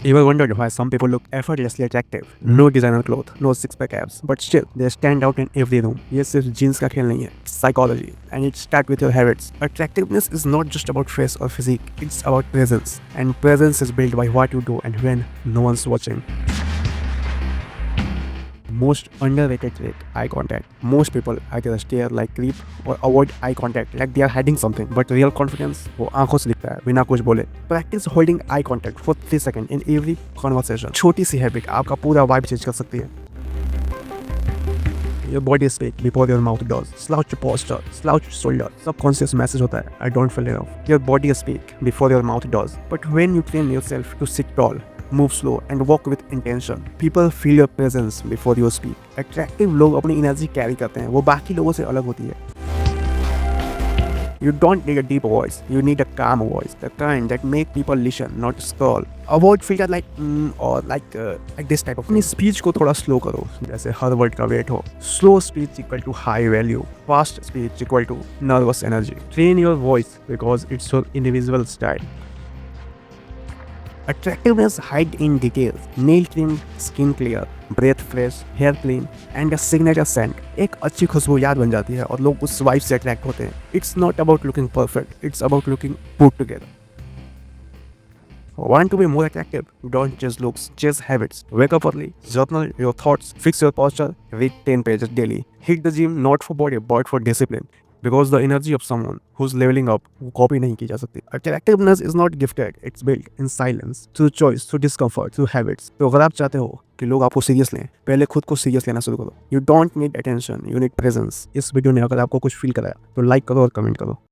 You ever wondered why some people look effortlessly attractive? No designer clothes, no six-pack abs, but still they stand out in every room. ये सिर्फ jeans का खेल नहीं है, it's psychology, and it starts with your habits. Attractiveness is not just about face or physique; it's about presence, and presence is built by what you do and when no one's watching. Most underrated trait, eye contact. Most people either stare like creep or avoid eye contact like they are hiding something. But real confidence वो आंखों से दिखता है बिना कुछ बोले. Practice holding eye contact for 3 seconds in every conversation. छोटी सी habit आपका पूरा वाइब चेंज कर सकती है. Your body speak before your mouth does. Slouch posture, slouch shoulder. Subconscious message होता है I don't feel enough. Your body speak before your mouth does. But when you train yourself to sit tall, move slow and walk with intention, people feel your presence before you speak. Attractive लोग अपनी energy carry करते हैं, वो बाकी लोगों से अलग होती है. You don't need a deep voice, you need a calm voice, the kind that make people listen, not scroll. Avoid filter like or like this type of. अपनी speech को थोड़ा slow करो, जैसे हर word का weight हो. Slow speech equal to high value, fast speech equal to nervous energy. Train your voice because it's your individual style. Attractiveness hide in details. Nail trimmed, skin clear, breath fresh, hair clean, and a signature scent. एक अच्छी खुशबू याद बन जाती है और लोग उस vibe से अट्रैक्ट होते हैं. It's not about looking perfect. It's about looking put together. Want to be more attractive? Don't chase looks, chase habits. Wake up early, journal your thoughts, fix your posture, read 10 pages daily. Hit the gym not for body but for discipline. Because the energy of someone who's leveling up वो copy नहीं की जा सकती. Attractiveness is not gifted, it's built in silence, through choice, through discomfort, through habits. तो अगर आप चाहते हो कि लोग आपको सीरियस लें, पहले खुद को सीरियस लेना शुरू करो. You don't need attention, you need presence. इस वीडियो ने अगर आपको कुछ फील कराया तो लाइक करो और कमेंट करो.